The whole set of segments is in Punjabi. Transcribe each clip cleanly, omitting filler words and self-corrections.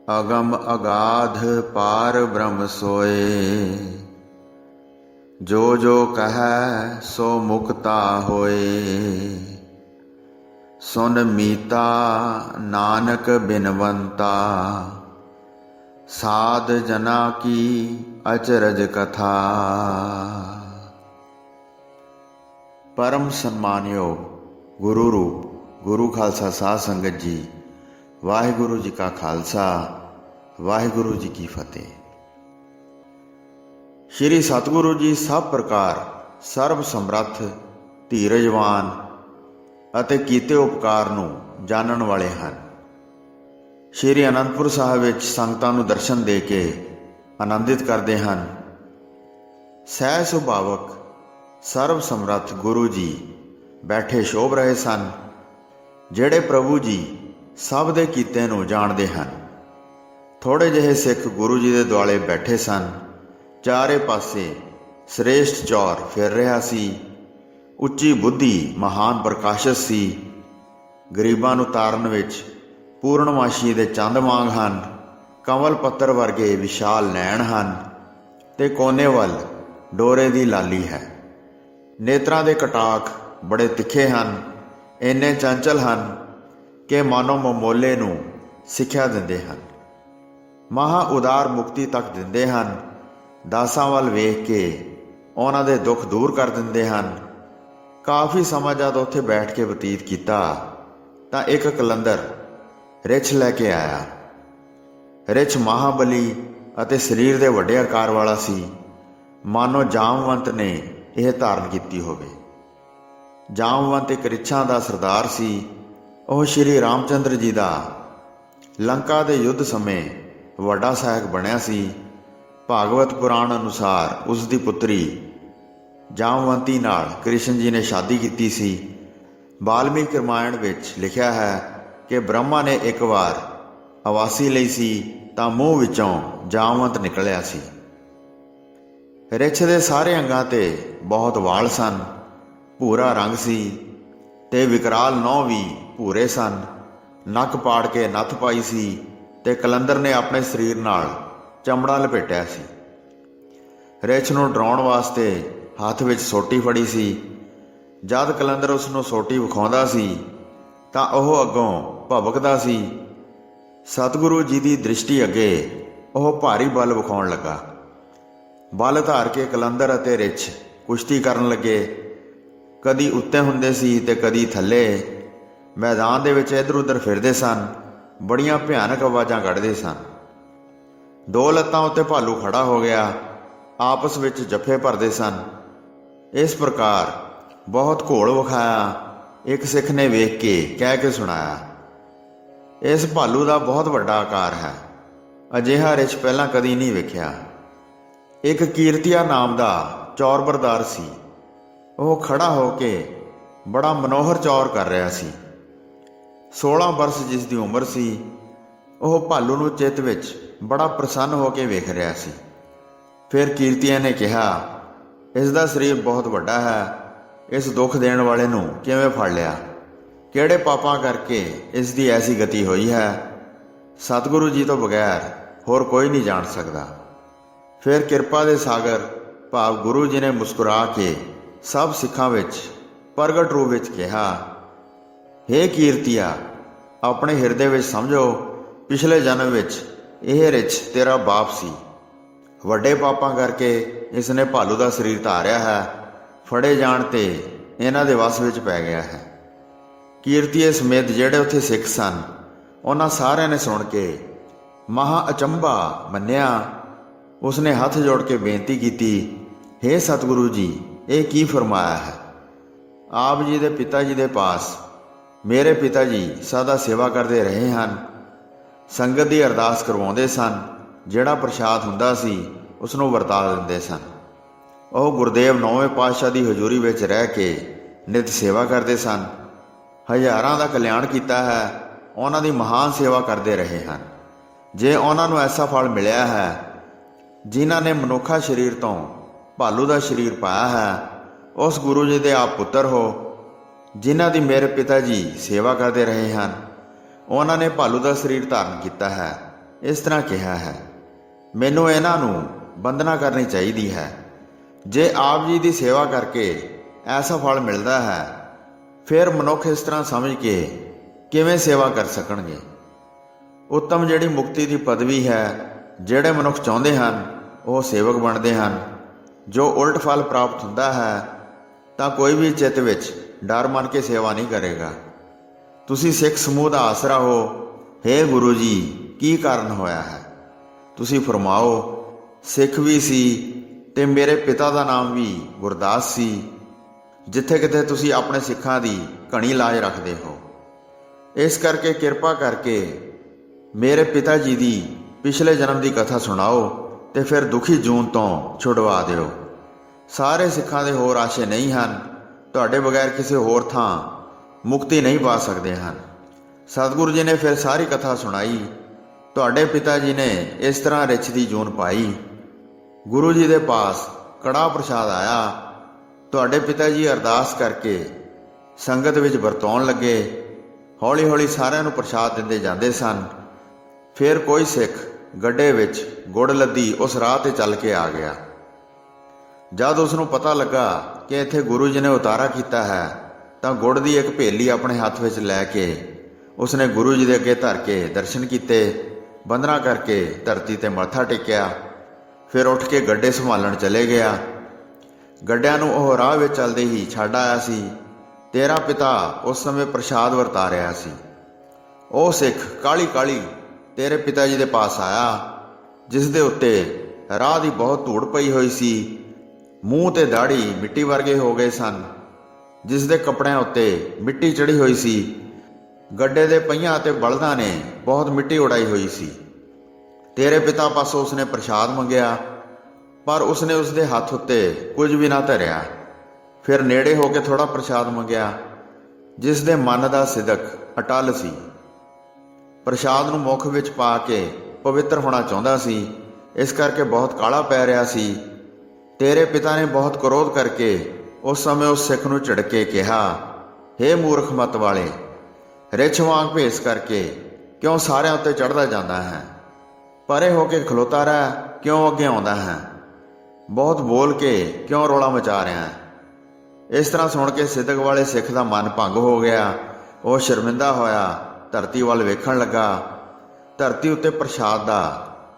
अगम अगाध पार ब्रह्म सोए। जो जो कहै सो मुक्ता होए। सुन मीता नानक बिनवंता। साध जना की अचरज कथा। परम सन्मानयोग गुरु रूप गुरु खालसा साध संगत जी, वाहिगुरु जी का खालसा, वाहिगुरु जी की फतेह। श्री सतगुरु जी सब प्रकार सर्व समर्थ, धीरजवान ਅਤੇ ਕੀਤੇ ਉਪਕਾਰ ਨੂੰ ਜਾਣਨ ਵਾਲੇ ਹਨ। ਸ਼੍ਰੀ ਅਨੰਦਪੁਰ ਸਾਹਿਬ ਵਿੱਚ ਸੰਗਤਾਂ ਨੂੰ ਦਰਸ਼ਨ ਦੇ ਕੇ ਆਨੰਦਿਤ ਕਰਦੇ ਹਨ। ਸਹਿ ਸੁਭਾਵਕ ਸਰਵ ਸਮਰੱਥ ਗੁਰੂ ਜੀ ਬੈਠੇ ਸ਼ੋਭ ਰਹੇ ਸਨ, ਜਿਹੜੇ ਪ੍ਰਭੂ ਜੀ ਸਭ ਦੇ ਕੀਤੇ ਨੂੰ ਜਾਣਦੇ ਹਨ। ਥੋੜ੍ਹੇ ਜਿਹੇ ਸਿੱਖ ਗੁਰੂ ਜੀ ਦੇ ਦੁਆਲੇ ਬੈਠੇ ਸਨ। ਚਾਰੇ ਪਾਸੇ ਸ੍ਰੇਸ਼ਟ ਚੌਰ ਫਿਰ ਰਿਹਾ ਸੀ। ਉੱਚੀ ਬੁੱਧੀ ਮਹਾਨ ਪ੍ਰਕਾਸ਼ਿਤ ਸੀ। ਗਰੀਬਾਂ ਨੂੰ ਤਾਰਨ ਵਿੱਚ ਪੂਰਨਮਾਸ਼ੀ ਦੇ ਚੰਦ ਵਾਂਗ ਹਨ। ਕੰਵਲ ਪੱਤਰ ਵਰਗੇ ਵਿਸ਼ਾਲ ਨੈਣ ਹਨ ਤੇ ਕੋਨੇ ਵੱਲ ਡੋਰੇ ਦੀ ਲਾਲੀ ਹੈ। ਨੇਤਰਾਂ ਦੇ ਕਟਾਖ ਬੜੇ ਤਿੱਖੇ ਹਨ, ਇੰਨੇ ਚੰਚਲ ਹਨ ਕਿ ਮਾਨੋ ਮਮੋਲੇ ਨੂੰ ਸਿੱਖਿਆ ਦਿੰਦੇ ਹਨ। ਮਹਾ ਉਦਾਰ ਮੁਕਤੀ ਤੱਕ ਦਿੰਦੇ ਹਨ। ਦਾਸਾਂ ਵੱਲ ਵੇਖ ਕੇ ਉਹਨਾਂ ਦੇ ਦੁੱਖ ਦੂਰ ਕਰ ਦਿੰਦੇ ਹਨ। ਕਾਫੀ ਸਮਾਂ ਜਦ ਉੱਥੇ ਬੈਠ ਕੇ ਬਤੀਤ ਕੀਤਾ ਤਾਂ ਇੱਕ ਕਲੰਦਰ ਰਿੱਛ ਲੈ ਕੇ ਆਇਆ। ਰਿੱਛ ਮਹਾਬਲੀ ਅਤੇ ਸਰੀਰ ਦੇ ਵੱਡੇ ਆਕਾਰ ਵਾਲਾ ਸੀ, ਮਾਨੋ ਜਾਮਵੰਤ ਨੇ ਇਹ ਧਾਰਨ ਕੀਤੀ ਹੋਵੇ। ਜਾਮਵੰਤ ਇੱਕ ਰਿੱਛਾਂ ਦਾ ਸਰਦਾਰ ਸੀ। ਉਹ ਸ਼੍ਰੀ ਰਾਮਚੰਦਰ ਜੀ ਦਾ ਲੰਕਾ ਦੇ ਯੁੱਧ ਸਮੇਂ ਵੱਡਾ ਸਹਾਇਕ ਬਣਿਆ ਸੀ। ਭਾਗਵਤ ਪੁਰਾਣ ਅਨੁਸਾਰ ਉਸ ਦੀ ਪੁੱਤਰੀ ਜਾਮਵੰਤੀ ਨਾਲ ਕ੍ਰਿਸ਼ਨ ਜੀ ਨੇ ਸ਼ਾਦੀ ਕੀਤੀ ਸੀ। ਵਾਲਮੀਕ ਰਾਮਾਇਣ ਵਿੱਚ ਲਿਖਿਆ ਹੈ ਕਿ ਬ੍ਰਹਮਾ ਨੇ ਇੱਕ ਵਾਰ ਅਵਾਸੀ ਲਈ ਸੀ ਤਾਂ ਮੂੰਹ ਵਿੱਚੋਂ ਜਾਮਵੰਤ ਨਿਕਲਿਆ ਸੀ। ਰਿੱਛ ਦੇ ਸਾਰੇ ਅੰਗਾਂ 'ਤੇ ਬਹੁਤ ਵਾਲ ਸਨ, ਭੂਰਾ ਰੰਗ ਸੀ ਤੇ ਵਿਕਰਾਲ ਨਹੁੰ ਵੀ ਭੂਰੇ ਸਨ। ਨੱਕ ਪਾੜ ਕੇ ਨੱਥ ਪਾਈ ਸੀ ਤੇ ਕਲੰਦਰ ਨੇ ਆਪਣੇ ਸਰੀਰ ਨਾਲ ਚਮੜਾ ਲਪੇਟਿਆ ਸੀ। ਰਿੱਛ ਨੂੰ ਡਰਾਉਣ ਵਾਸਤੇ ਹੱਥ ਵਿੱਚ ਸੋਟੀ ਫੜੀ ਸੀ। ਜਦ ਕਲੰਦਰ ਉਸ ਨੂੰ ਸੋਟੀ ਵਿਖਾਉਂਦਾ ਸੀ ਤਾਂ ਉਹ ਅੱਗੋਂ ਭਬਕਦਾ ਸੀ। ਸਤਿਗੁਰੂ ਜੀ ਦੀ ਦ੍ਰਿਸ਼ਟੀ ਅੱਗੇ ਉਹ ਭਾਰੀ ਬਲ ਵਿਖਾਉਣ ਲੱਗਾ। ਬਲ ਧਾਰ ਕੇ ਕਲੰਦਰ ਅਤੇ ਰਿੱਛ ਕੁਸ਼ਤੀ ਕਰਨ ਲੱਗੇ। ਕਦੀ ਉੱਤੇ ਹੁੰਦੇ ਸੀ ਤੇ ਕਦੀ ਥੱਲੇ। ਮੈਦਾਨ ਦੇ ਵਿੱਚ ਇੱਧਰ ਉੱਧਰ ਫਿਰਦੇ ਸਨ। ਬੜੀਆਂ ਭਿਆਨਕ ਆਵਾਜ਼ਾਂ ਕੱਢਦੇ ਸਨ। ਦੋ ਲੱਤਾਂ ਉੱਤੇ ਭਾਲੂ ਖੜਾ ਹੋ ਗਿਆ। ਆਪਸ ਵਿੱਚ ਜੱਫੇ ਭਰਦੇ ਸਨ। ਇਸ ਪ੍ਰਕਾਰ ਬਹੁਤ ਘੋਲ ਵਿਖਾਇਆ। ਇੱਕ ਸਿੱਖ ਨੇ ਵੇਖ ਕੇ ਕਹਿ ਕੇ ਸੁਣਾਇਆ, ਇਸ ਭਾਲੂ ਦਾ ਬਹੁਤ ਵੱਡਾ ਆਕਾਰ ਹੈ, ਅਜਿਹਾ ਰਿੱਛ ਪਹਿਲਾਂ ਕਦੀ ਨਹੀਂ ਵੇਖਿਆ। ਇੱਕ ਕੀਰਤੀਆ ਨਾਮ ਦਾ ਚੌਰਬਰਦਾਰ ਸੀ। ਉਹ ਖੜਾ ਹੋ ਕੇ ਬੜਾ ਮਨੋਹਰ ਚੌਰ ਕਰ ਰਿਹਾ ਸੀ। 16 ਬਰਸ ਜਿਸ ਦੀ ਉਮਰ ਸੀ। ਉਹ ਭਾਲੂ ਨੂੰ ਚਿੱਤ ਵਿੱਚ ਬੜਾ ਪ੍ਰਸੰਨ ਹੋ ਕੇ ਵੇਖ ਰਿਹਾ ਸੀ। ਫਿਰ ਕੀਰਤੀਆ ਨੇ ਕਿਹਾ, ਇਸ ਦਾ ਸਰੀਰ ਬਹੁਤ ਵੱਡਾ ਹੈ। ਇਸ ਦੁੱਖ ਦੇਣ ਵਾਲੇ ਨੂੰ ਕਿਵੇਂ ਫੜ ਲਿਆ? ਕਿਹੜੇ ਪਾਪਾਂ ਕਰਕੇ ਇਸ ਦੀ ਐਸੀ ਗਤੀ ਹੋਈ ਹੈ? ਸਤਿਗੁਰੂ ਜੀ ਤੋਂ ਬਗੈਰ ਹੋਰ ਕੋਈ ਨਹੀਂ ਜਾਣ ਸਕਦਾ। ਫਿਰ ਕਿਰਪਾ ਦੇ ਸਾਗਰ ਭਾਵ ਗੁਰੂ ਜੀ ਨੇ ਮੁਸਕਰਾ ਕੇ ਸਭ ਸਿੱਖਾਂ ਵਿੱਚ ਪ੍ਰਗਟ ਰੂਪ ਵਿੱਚ ਕਿਹਾ, ਹੇ ਕੀਰਤੀਆ, ਆਪਣੇ ਹਿਰਦੇ ਵਿੱਚ ਸਮਝੋ, ਪਿਛਲੇ ਜਨਮ ਵਿੱਚ ਇਹ ਰਿੱਛ ਤੇਰਾ ਬਾਪ ਸੀ। ਵੱਡੇ ਪਾਪਾਂ ਕਰਕੇ ਇਸ ਨੇ ਭਾਲੂ ਦਾ ਸਰੀਰ ਧਾਰਿਆ ਹੈ। ਫੜੇ ਜਾਣ 'ਤੇ ਇਹਨਾਂ ਦੇ ਵੱਸ ਵਿੱਚ ਪੈ ਗਿਆ ਹੈ। ਕੀਰਤੀਏ ਸਮੇਤ ਜਿਹੜੇ ਉੱਥੇ ਸਿੱਖ ਸਨ, ਉਹਨਾਂ ਸਾਰਿਆਂ ਨੇ ਸੁਣ ਕੇ ਮਹਾ ਅਚੰਭਾ ਮੰਨਿਆ। ਉਸਨੇ ਹੱਥ ਜੋੜ ਕੇ ਬੇਨਤੀ ਕੀਤੀ, ਹੇ ਸਤਿਗੁਰੂ ਜੀ, ਇਹ ਕੀ ਫਰਮਾਇਆ ਹੈ? ਆਪ ਜੀ ਦੇ ਪਿਤਾ ਜੀ ਦੇ ਪਾਸ ਮੇਰੇ ਪਿਤਾ ਜੀ ਸਦਾ ਸੇਵਾ ਕਰਦੇ ਰਹੇ ਹਨ। ਸੰਗਤ ਦੀ ਅਰਦਾਸ ਕਰਵਾਉਂਦੇ ਸਨ। ਜਿਹੜਾ ਪ੍ਰਸ਼ਾਦ ਹੁੰਦਾ ਸੀ ਉਸ ਨੂੰ ਵਰਤਾ ਦਿੰਦੇ ਸਨ। ਉਹ ਗੁਰਦੇਵ 9ਵੇਂ ਪਾਤਸ਼ਾਹ ਦੀ ਹਜ਼ੂਰੀ ਵਿੱਚ ਰਹਿ ਕੇ ਨਿਤ ਸੇਵਾ ਕਰਦੇ ਸਨ। ਹਜ਼ਾਰਾਂ ਦਾ ਕਲਿਆਣ ਕੀਤਾ ਹੈ। ਉਹਨਾਂ ਦੀ ਮਹਾਨ ਸੇਵਾ ਕਰਦੇ ਰਹੇ ਹਨ। ਜੇ ਉਹਨਾਂ ਨੂੰ ਐਸਾ ਫਲ ਮਿਲਿਆ ਹੈ, ਜਿਨ੍ਹਾਂ ਨੇ ਮਨੁੱਖਾ ਸਰੀਰ ਤੋਂ ਭਾਲੂ ਦਾ ਸਰੀਰ ਪਾਇਆ ਹੈ, ਉਸ ਗੁਰੂ ਜੀ ਦੇ ਆਪ ਪੁੱਤਰ ਹੋ, ਜਿਨ੍ਹਾਂ ਦੀ ਮੇਰੇ ਪਿਤਾ ਜੀ ਸੇਵਾ ਕਰਦੇ ਰਹੇ ਹਨ। ਉਹਨਾਂ ਨੇ ਭਾਲੂ ਦਾ ਸਰੀਰ ਧਾਰਨ ਕੀਤਾ ਹੈ। ਇਸ ਤਰ੍ਹਾਂ ਕਿਹਾ ਹੈ, ਮੈਨੂੰ ਇਹਨਾਂ ਨੂੰ ਬੰਦਨਾ ਕਰਨੀ ਚਾਹੀਦੀ ਹੈ। ਜੇ ਆਪ ਜੀ ਦੀ ਸੇਵਾ ਕਰਕੇ ਐਸਾ ਫਲ ਮਿਲਦਾ ਹੈ, ਫਿਰ ਮਨੁੱਖ ਇਸ ਤਰ੍ਹਾਂ ਸਮਝ ਕੇ ਕਿਵੇਂ ਸੇਵਾ ਕਰ ਸਕਣਗੇ। ਉੱਤਮ ਜਿਹੜੀ ਮੁਕਤੀ ਦੀ ਪਦਵੀ ਹੈ, ਜਿਹੜੇ ਮਨੁੱਖ ਚਾਹੁੰਦੇ ਹਨ ਉਹ ਸੇਵਕ ਬਣਦੇ ਹਨ। ਜੋ ਉਲਟ ਫਲ ਪ੍ਰਾਪਤ ਹੁੰਦਾ ਹੈ ਤਾਂ ਕੋਈ ਵੀ ਚਿੱਤ ਵਿੱਚ ਡਰ ਮੰਨ ਕੇ ਸੇਵਾ ਨਹੀਂ ਕਰੇਗਾ। ਤੁਸੀਂ ਸਿੱਖ ਸਮੂਹ ਦਾ ਆਸਰਾ ਹੋ। ਹੇ ਗੁਰੂ ਜੀ, ਕੀ ਕਾਰਨ ਹੋਇਆ ਹੈ? ਤੁਸੀਂ ਫਰਮਾਓ, ਸਿੱਖ ਵੀ ਸੀ ਤੇ ਮੇਰੇ ਪਿਤਾ ਦਾ ਨਾਮ ਵੀ ਗੁਰਦਾਸ ਸੀ। ਜਿੱਥੇ ਕਿਤੇ ਤੁਸੀਂ ਆਪਣੇ ਸਿੱਖਾਂ ਦੀ ਘਣੀ ਲਾਜ ਰੱਖਦੇ ਹੋ, ਇਸ ਕਰਕੇ ਕਿਰਪਾ ਕਰਕੇ ਮੇਰੇ ਪਿਤਾ ਜੀ ਦੀ ਪਿਛਲੇ ਜਨਮ ਦੀ ਕਥਾ ਸੁਣਾਓ ਤੇ ਫਿਰ ਦੁਖੀ ਜੂਨ ਤੋਂ ਛੁਡਵਾ ਦਿਓ। ਸਾਰੇ ਸਿੱਖਾਂ ਦੇ ਹੋਰ ਆਸ਼ੇ ਨਹੀਂ ਹਨ, ਤੁਹਾਡੇ ਬਗੈਰ ਕਿਸੇ ਹੋਰ ਥਾਂ ਮੁਕਤੀ ਨਹੀਂ ਪਾ ਸਕਦੇ ਹਨ। ਸਤਿਗੁਰੂ ਜੀ ਨੇ ਫਿਰ ਸਾਰੀ ਕਥਾ ਸੁਣਾਈ। ਤੁਹਾਡੇ ਪਿਤਾ ਜੀ ਨੇ ਇਸ ਤਰ੍ਹਾਂ ਰਿਛ ਦੀ ਜੂਨ ਪਾਈ। ਗੁਰੂ ਜੀ ਦੇ ਪਾਸ ਕੜਾ ਪ੍ਰਸ਼ਾਦ ਆਇਆ। ਤੁਹਾਡੇ ਪਿਤਾ ਜੀ ਅਰਦਾਸ ਕਰਕੇ ਸੰਗਤ ਵਿੱਚ ਵਰਤਾਉਣ ਲੱਗੇ। ਹੌਲੀ ਹੌਲੀ ਸਾਰਿਆਂ ਨੂੰ ਪ੍ਰਸ਼ਾਦ ਦਿੰਦੇ ਜਾਂਦੇ ਸਨ। ਫਿਰ ਕੋਈ ਸਿੱਖ ਗੱਡੇ ਵਿੱਚ ਗੁੜ ਲੱਦੀ ਉਸ ਰਾਹ ਤੇ ਚੱਲ ਕੇ ਆ ਗਿਆ। ਜਦ ਉਸ ਨੂੰ ਪਤਾ ਲੱਗਾ ਕਿ ਇੱਥੇ ਗੁਰੂ ਜੀ ਨੇ ਉਤਾਰਾ ਕੀਤਾ ਹੈ, ਤਾਂ ਗੁੜ ਦੀ ਇੱਕ ਭੇਲੀ ਆਪਣੇ ਹੱਥ ਵਿੱਚ ਲੈ ਕੇ ਉਸਨੇ ਗੁਰੂ ਜੀ ਦੇ ਅੱਗੇ ਧਰ ਕੇ ਦਰਸ਼ਨ ਕੀਤੇ। ਬੰਦਨਾ ਕਰਕੇ ਧਰਤੀ ਤੇ ਮੱਥਾ ਟੇਕਿਆ। ਫਿਰ ਉੱਠ ਕੇ ਗੱਡੇ ਸੰਭਾਲਣ ਚਲੇ ਗਿਆ। ਗੱਡਿਆਂ ਨੂੰ ਉਹ ਰਾਹ ਵਿੱਚ ਚੱਲਦੇ ਹੀ ਛੱਡ ਆਇਆ ਸੀ। ਤੇਰਾ ਪਿਤਾ ਉਸ ਸਮੇਂ ਪ੍ਰਸ਼ਾਦ ਵਰਤਾ ਰਿਹਾ ਸੀ। ਉਹ ਸਿੱਖ ਕਾਹਲੀ ਕਾਹਲੀ ਤੇਰੇ ਪਿਤਾ ਜੀ ਦੇ ਪਾਸ ਆਇਆ, ਜਿਸ ਦੇ ਉੱਤੇ ਰਾਹ ਦੀ ਬਹੁਤ ਧੂੜ ਪਈ ਹੋਈ ਸੀ। ਮੂੰਹ ਤੇ ਦਾੜੀ ਮਿੱਟੀ ਵਰਗੇ ਹੋ ਗਏ ਸਨ, ਜਿਸ ਦੇ ਕੱਪੜਿਆਂ ਉੱਤੇ ਮਿੱਟੀ ਚੜੀ ਹੋਈ ਸੀ। ਗੱਡੇ ਦੇ ਪਹੀਆਂ ਅਤੇ ਬਲਦਾਂ ਨੇ ਬਹੁਤ ਮਿੱਟੀ ਉਡਾਈ ਹੋਈ ਸੀ। ਤੇਰੇ ਪਿਤਾ ਪਾਸੋਂ ਉਸਨੇ ਪ੍ਰਸ਼ਾਦ ਮੰਗਿਆ, ਪਰ ਉਸਨੇ ਉਸਦੇ ਹੱਥ ਉੱਤੇ ਕੁਝ ਵੀ ਨਾ ਧਰਿਆ। ਫਿਰ ਨੇੜੇ ਹੋ ਕੇ ਥੋੜਾ ਪ੍ਰਸ਼ਾਦ ਮੰਗਿਆ, ਜਿਸ ਦੇ ਮਨ ਦਾ ਸਿਦਕ ਅਟੱਲ ਸੀ। ਪ੍ਰਸ਼ਾਦ ਨੂੰ ਮੁੱਖ ਵਿੱਚ ਪਾ ਕੇ ਪਵਿੱਤਰ ਹੋਣਾ ਚਾਹੁੰਦਾ ਸੀ, ਇਸ ਕਰਕੇ ਬਹੁਤ ਕਾਲਾ ਪੈ ਰਿਹਾ ਸੀ। ਤੇਰੇ ਪਿਤਾ ਨੇ ਬਹੁਤ ਕ੍ਰੋਧ ਕਰਕੇ ਉਸ ਸਮੇਂ ਉਸ ਸਿੱਖ ਨੂੰ ਝਿੜਕ ਕੇ ਕਿਹਾ, ਹੇ ਮੂਰਖ ਮਤ ਵਾਲੇ, ਰਿਛ ਵਾਂਗ ਭੇਸ ਕਰਕੇ ਕਿਉਂ ਸਾਰਿਆਂ ਉੱਤੇ ਚੜ੍ਹਦਾ ਜਾਂਦਾ ਹੈ? ਪਰੇ ਹੋ ਕੇ ਖਲੋਤਾ ਰਹਿ, ਕਿਉਂ ਅੱਗੇ ਆਉਂਦਾ ਹੈ? ਬਹੁਤ ਬੋਲ ਕੇ ਕਿਉਂ ਰੌਲਾ ਮਚਾ ਰਿਹਾ ਹੈ? ਇਸ ਤਰ੍ਹਾਂ ਸੁਣ ਕੇ ਸਿਦਕ ਵਾਲੇ ਸਿੱਖ ਦਾ ਮਨ ਭੰਗ ਹੋ ਗਿਆ। ਉਹ ਸ਼ਰਮਿੰਦਾ ਹੋਇਆ ਧਰਤੀ ਵੱਲ ਵੇਖਣ ਲੱਗਾ। ਧਰਤੀ ਉੱਤੇ ਪ੍ਰਸ਼ਾਦ ਦਾ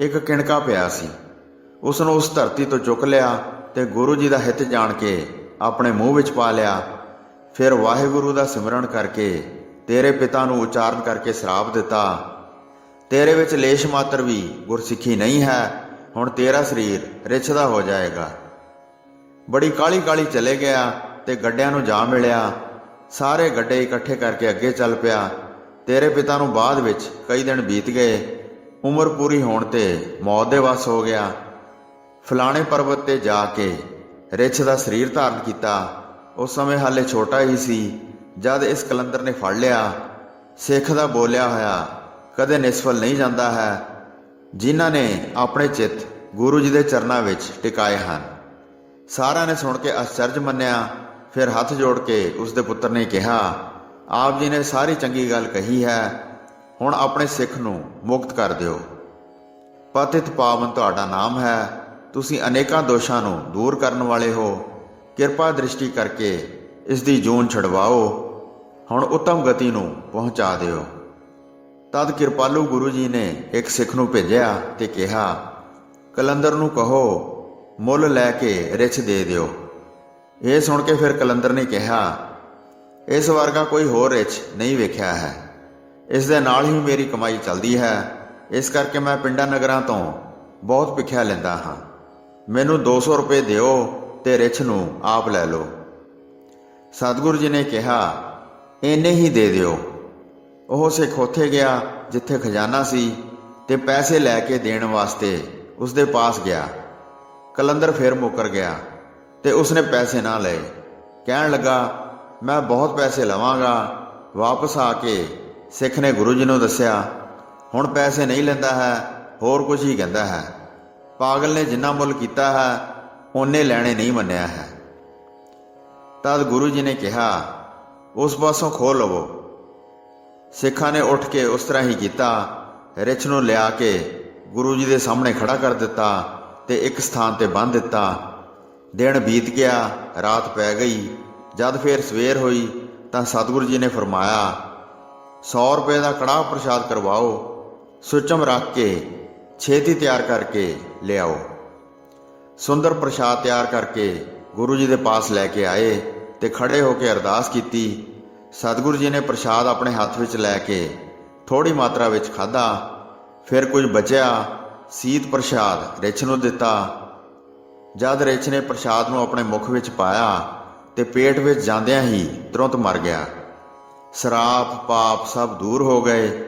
ਇੱਕ ਕਿਣਕਾ ਪਿਆ ਸੀ। ਉਸ ਨੂੰ ਉਸ ਧਰਤੀ ਤੋਂ ਚੁੱਕ ਲਿਆ ਤੇ ਗੁਰੂ ਜੀ ਦਾ ਹਿੱਤ ਜਾਣ ਕੇ ਆਪਣੇ ਮੂੰਹ ਵਿੱਚ ਪਾ ਲਿਆ। ਫਿਰ ਵਾਹਿਗੁਰੂ ਦਾ ਸਿਮਰਨ ਕਰਕੇ ਤੇਰੇ ਪਿਤਾ ਨੂੰ ਉਚਾਰਨ ਕਰਕੇ ਸ਼ਰਾਪ ਦਿੱਤਾ, ਤੇਰੇ ਵਿੱਚ ਲੇਸ਼ ਮਾਤਰ ਵੀ ਗੁਰਸਿੱਖੀ ਨਹੀਂ ਹੈ। ਹੁਣ ਤੇਰਾ ਸਰੀਰ ਰਿਛ ਦਾ ਹੋ ਜਾਏਗਾ। ਬੜੀ ਕਾਹਲੀ ਕਾਹਲੀ ਚਲੇ ਗਿਆ ਤੇ ਗੱਡਿਆਂ ਨੂੰ ਜਾ ਮਿਲਿਆ। ਸਾਰੇ ਗੱਡੇ ਇਕੱਠੇ ਕਰਕੇ ਅੱਗੇ ਚੱਲ ਪਿਆ। ਤੇਰੇ ਪਿਤਾ ਨੂੰ ਬਾਅਦ ਵਿੱਚ ਕਈ ਦਿਨ ਬੀਤ ਗਏ। ਉਮਰ ਪੂਰੀ ਹੋਣ ਤੇ ਮੌਤ ਦੇ ਵੱਸ ਹੋ ਗਿਆ। ਫਲਾਣੇ ਪਰਬਤ ਤੇ ਜਾ ਕੇ ਰਿਛ ਦਾ ਸਰੀਰ ਧਾਰਨ ਕੀਤਾ। ਉਸ ਸਮੇਂ ਹਾਲੇ ਛੋਟਾ ਹੀ ਸੀ ਜਦ ਇਸ ਕਲੰਦਰ ਨੇ ਫੜ ਲਿਆ। ਸਿੱਖ ਦਾ ਬੋਲਿਆ ਹੋਇਆ ਕਦੇ ਨਿਸਫਲ ਨਹੀਂ ਜਾਂਦਾ ਹੈ, ਜਿਨ੍ਹਾਂ ਨੇ ਆਪਣੇ ਚਿੱਤ ਗੁਰੂ ਜੀ ਦੇ ਚਰਨਾਂ ਵਿੱਚ ਟਿਕਾਏ ਹਨ। ਸਾਰਿਆਂ ਨੇ ਸੁਣ ਕੇ ਅਚਰਜ ਮੰਨਿਆ। ਫਿਰ ਹੱਥ ਜੋੜ ਕੇ ਉਸ ਦੇ ਪੁੱਤਰ ਨੇ ਕਿਹਾ, ਆਪ ਜੀ ਨੇ ਸਾਰੀ ਚੰਗੀ ਗੱਲ ਕਹੀ ਹੈ, ਹੁਣ ਆਪਣੇ ਸਿੱਖ ਨੂੰ ਮੁਕਤ ਕਰ ਦਿਓ। ਪਤਿਤ ਪਾਵਨ ਤੁਹਾਡਾ ਨਾਮ ਹੈ। ਤੁਸੀਂ ਅਨੇਕਾਂ ਦੋਸ਼ਾਂ ਨੂੰ ਦੂਰ ਕਰਨ ਵਾਲੇ ਹੋ। ਕਿਰਪਾ ਦ੍ਰਿਸ਼ਟੀ ਕਰਕੇ ਇਸ ਦੀ ਜੂਨ ਛਡਵਾਓ। ਹੁਣ ਉੱਤਮ ਗਤੀ ਨੂੰ ਪਹੁੰਚਾ ਦਿਓ। ਤਦ ਕਿਰਪਾਲੂ ਗੁਰੂ ਜੀ ਨੇ ਇੱਕ ਸਿੱਖ ਨੂੰ ਭੇਜਿਆ ਤੇ ਕਿਹਾ, ਕਲੰਦਰ ਨੂੰ ਕਹੋ ਮੁੱਲ ਲੈ ਕੇ ਰਿਛ ਦੇ ਦਿਓ। ਇਹ ਸੁਣ ਕੇ ਫਿਰ ਕਲੰਦਰ ਨੇ ਕਿਹਾ, ਇਸ ਵਰਗਾ ਕੋਈ ਹੋਰ ਰਿਛ ਨਹੀਂ ਵੇਖਿਆ ਹੈ। ਇਸ ਦੇ ਨਾਲ ਹੀ ਮੇਰੀ ਕਮਾਈ ਚੱਲਦੀ ਹੈ। ਇਸ ਕਰਕੇ ਮੈਂ ਪਿੰਡਾਂ ਨਗਰਾਂ ਤੋਂ ਬਹੁਤ ਭਿੱਖਿਆ ਲੈਂਦਾ ਹਾਂ। ਮੈਨੂੰ 200 ਰੁਪਏ ਦਿਓ ਤੇ ਰਿਛ ਨੂੰ ਆਪ ਲੈ ਲਓ। ਸਤਿਗੁਰੂ ਜੀ ਨੇ ਕਿਹਾ, ਇੰਨੇ ਹੀ ਦੇ ਦਿਓ। ਉਹ ਸਿੱਖ ਉੱਥੇ ਗਿਆ ਜਿੱਥੇ ਖਜ਼ਾਨਾ ਸੀ ਤੇ ਪੈਸੇ ਲੈ ਕੇ ਦੇਣ ਵਾਸਤੇ ਉਸ ਦੇ ਪਾਸ ਗਿਆ। ਕਲੰਦਰ ਫਿਰ ਮੁੱਕਰ ਗਿਆ ਤੇ ਉਸਨੇ ਪੈਸੇ ਨਾ ਲਏ। ਕਹਿਣ ਲੱਗਾ, ਮੈਂ ਬਹੁਤ ਪੈਸੇ ਲਵਾਂਗਾ। ਵਾਪਸ ਆ ਕੇ ਸਿੱਖ ਨੇ ਗੁਰੂ ਜੀ ਨੂੰ ਦੱਸਿਆ, ਹੁਣ ਪੈਸੇ ਨਹੀਂ ਲੈਂਦਾ ਹੈ, ਹੋਰ ਕੁਝ ਹੀ ਕਹਿੰਦਾ ਹੈ। ਪਾਗਲ ਨੇ ਜਿੰਨਾ ਮੁੱਲ ਕੀਤਾ ਹੈ ਉਹਨੇ ਲੈਣੇ ਨਹੀਂ ਮੰਨਿਆ ਹੈ। ਤਦ ਗੁਰੂ ਜੀ ਨੇ ਕਿਹਾ, ਉਸ ਪਾਸੋਂ ਖੋਹ ਲਵੋ। ਸਿੱਖਾਂ ਨੇ ਉੱਠ ਕੇ ਉਸ ਤਰ੍ਹਾਂ ਹੀ ਕੀਤਾ। ਰਿਛ ਨੂੰ ਲਿਆ ਕੇ ਗੁਰੂ ਜੀ ਦੇ ਸਾਹਮਣੇ ਖੜਾ ਕਰ ਦਿੱਤਾ ਤੇ ਇੱਕ ਸਥਾਨ ਤੇ ਬੰਨ੍ਹ ਦਿੱਤਾ। ਦਿਨ ਬੀਤ ਗਿਆ, ਰਾਤ ਪੈ ਗਈ। ਜਦ ਫੇਰ ਸਵੇਰ ਹੋਈ ਤਾਂ ਸਤਿਗੁਰੂ ਜੀ ਨੇ ਫਰਮਾਇਆ, 100 ਰੁਪਏ ਦਾ ਕੜਾਹ ਪ੍ਰਸ਼ਾਦ ਕਰਵਾਓ, ਸੁਚਮ ਰੱਖ ਕੇ ਛੇਤੀ ਤਿਆਰ ਕਰਕੇ ਲਿਆਓ। ਸੁੰਦਰ ਪ੍ਰਸ਼ਾਦ ਤਿਆਰ ਕਰਕੇ ਗੁਰੂ ਜੀ ਦੇ ਪਾਸ ਲੈ ਕੇ ਆਏ ਤੇ ਖੜੇ ਹੋ ਕੇ ਅਰਦਾਸ ਕੀਤੀ। ਸਤਿਗੁਰੂ ਜੀ ਨੇ ਪ੍ਰਸ਼ਾਦ ਆਪਣੇ ਹੱਥ ਵਿੱਚ ਲੈ ਕੇ ਥੋੜੀ ਮਾਤਰਾ ਵਿੱਚ ਖਾਧਾ। ਫਿਰ ਕੁਝ ਬਚਿਆ ਸੀਤ ਪ੍ਰਸ਼ਾਦ ਰਿਛ ਨੂੰ ਦਿੱਤਾ। ਜਦ ਰਿਛ ਨੇ ਪ੍ਰਸ਼ਾਦ ਨੂੰ ਆਪਣੇ ਮੁਖ ਵਿੱਚ ਪਾਇਆ ਤੇ ਪੇਟ ਵਿੱਚ ਜਾਂਦਿਆਂ ਹੀ ਤੁਰੰਤ ਮਰ ਗਿਆ। ਸਰਾਪ ਪਾਪ ਸਭ ਦੂਰ ਹੋ ਗਏ,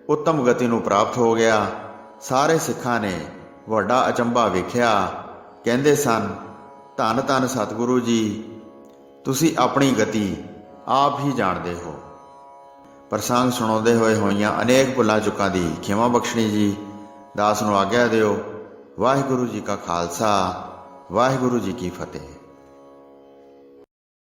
ਉੱਤਮ ਗਤੀ ਨੂੰ ਪ੍ਰਾਪਤ ਹੋ ਗਿਆ। ਸਾਰੇ ਸਿੱਖਾਂ ਨੇ ਵੱਡਾ ਅਚੰਭਾ ਵੇਖਿਆ। ਕਹਿੰਦੇ ਸਨ, ਧੰਨ ਧੰਨ ਸਤਿਗੁਰੂ ਜੀ, ਤੁਸੀਂ ਆਪਣੀ ਗਤੀ ਆਪ ਹੀ ਜਾਣਦੇ ਹੋ। ਪ੍ਰਸੰਗ ਸੁਣਾਉਂਦੇ ਹੋਏ ਹੋਈਆਂ ਅਨੇਕ ਭੁੱਲਾਂ ਚੁੱਕਾਂ ਦੀ ਖਿਮਾ ਬਖਸ਼ਣੀ ਜੀ। ਦਾਸ ਨੂੰ ਆਗਿਆ ਦਿਓ। ਵਾਹਿਗੁਰੂ ਜੀ ਕਾ ਖਾਲਸਾ, ਵਾਹਿਗੁਰੂ ਜੀ ਕੀ ਫਤਿਹ।